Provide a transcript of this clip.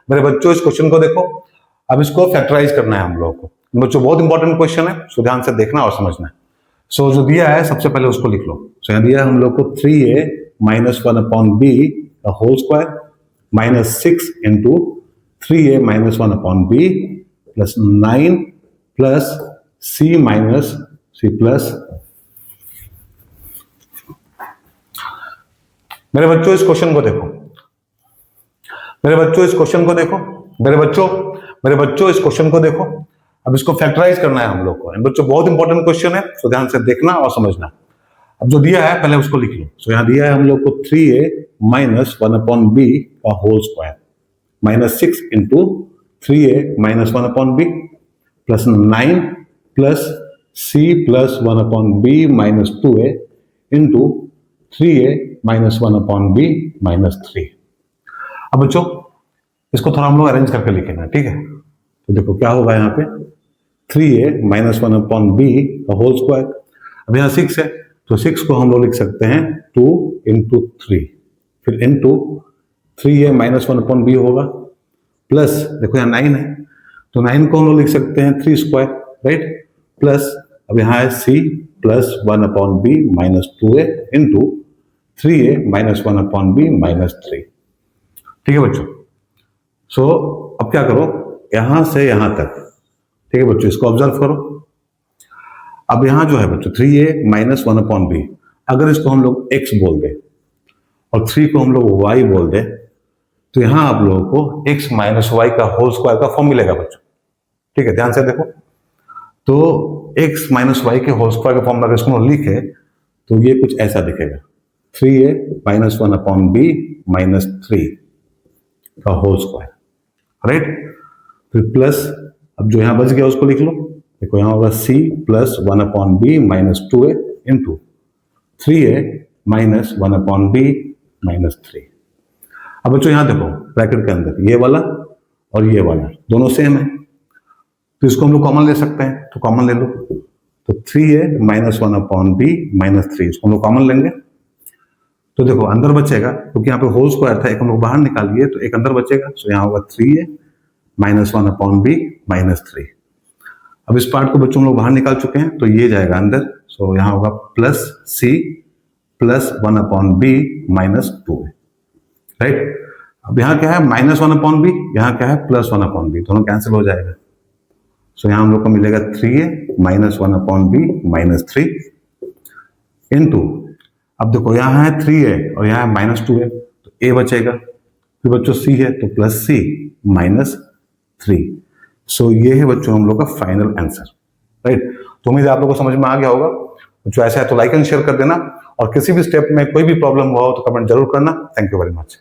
मेरे बच्चों इस क्वेश्चन को देखो, अब इसको फैक्टराइज करना है हम लोगों को। बच्चों बहुत इंपॉर्टेंट क्वेश्चन है, सो ध्यान से देखना और समझना है। सो जो दिया है सबसे पहले उसको लिख लो। सो यहाँ दिया है हम लोग को 3a माइनस 1/b का whole square minus 6 into 3a minus 1/b plus 9 plus c minus c plus. मेरे बच्चों इस क्वेश्चन को देखो, मेरे बच्चों इस क्वेश्चन को देखो, मेरे बच्चों इस क्वेश्चन को देखो। अब इसको फैक्टराइज करना है हम लोग को। बच्चों बहुत इंपॉर्टेंट क्वेश्चन है, सो ध्यान से देखना और समझना। अब जो दिया है पहले उसको लिख लो। सो यहाँ दिया है हम लोग को 3a माइनस 1/b का whole square minus 6 into 3a minus 1/b plus 9 plus c plus 1/b minus 2a into 3a minus 1/b minus 3। अब बच्चों इसको थोड़ा हम लोग अरेंज करके लिखेंगे, ठीक है। तो देखो क्या होगा यहाँ पे 3a माइनस 1/b का होल स्क्वायर। अब यहाँ 6 है तो 6 को हम लोग लिख सकते हैं 2 इंटू 3, फिर इंटू 3a माइनस 1/b होगा प्लस देखो यहाँ 9 है तो 9 को हम लोग लिख सकते हैं 3 स्क्वायर, राइट। प्लस अब यहाँ है c plus 1/b minus 2a into 3a minus 1/b minus 3, ठीक है बच्चों। सो अब क्या करो यहां से यहां तक, ठीक है बच्चों, इसको ऑब्जर्व करो। अब यहां जो है बच्चों 3a माइनस 1/b, अगर इसको हम लोग x बोल दे और 3 को हम लोग y बोल दे तो यहां आप लोगों को x माइनस y का होल स्क्वायर का फॉर्म मिलेगा बच्चों, ठीक है। ध्यान से देखो तो x माइनस y के होल स्क्वायर का फॉर्म अगर इसको लिखे तो ये कुछ ऐसा दिखेगा 3a माइनस 1/b माइनस 3 का होल स्क्वायर, राइट। फिर प्लस अब जो यहां बच गया उसको लिख लो। देखो यहां होगा c plus 1/b minus 2a into 3a minus 1/b minus 3। अब बच्चों यहां देखो ब्रैकेट के अंदर ये वाला और ये वाला दोनों सेम है तो इसको हम लोग कॉमन ले सकते हैं, तो कॉमन ले लो। तो 3a माइनस 1/b माइनस 3 इसको हम लोग कॉमन लेंगे तो देखो अंदर बचेगा क्योंकि यहाँ पे होल स्क्वायर था, एक हम लोग बाहर निकालिए तो एक अंदर बचेगा। सो यहाँ होगा 3a माइनस 1/b माइनस 3। अब इस पार्ट को बच्चों हम लोग बाहर निकाल चुके हैं तो ये जाएगा अंदर। सो यहाँ होगा plus c plus 1/b minus 2a, right. अब यहाँ क्या है माइनस 1/b, यहाँ क्या है प्लस 1/b, दोनों कैंसिल हो जाएगा। सो यहाँ हम लोग को मिलेगा 3a minus 1/b minus 3 into, अब देखो यहाँ है 3a और यहाँ है माइनस 2a तो a बचेगा, फिर बच्चों c है तो प्लस c माइनस 3। सो ये है बच्चों हम लोग का फाइनल आंसर, राइट। तो उम्मीद है आप लोगों को समझ में आ गया होगा। बच्चों ऐसा है तो लाइक एंड शेयर कर देना और किसी भी स्टेप में कोई भी प्रॉब्लम हुआ हो तो कमेंट जरूर करना। Thank you very much.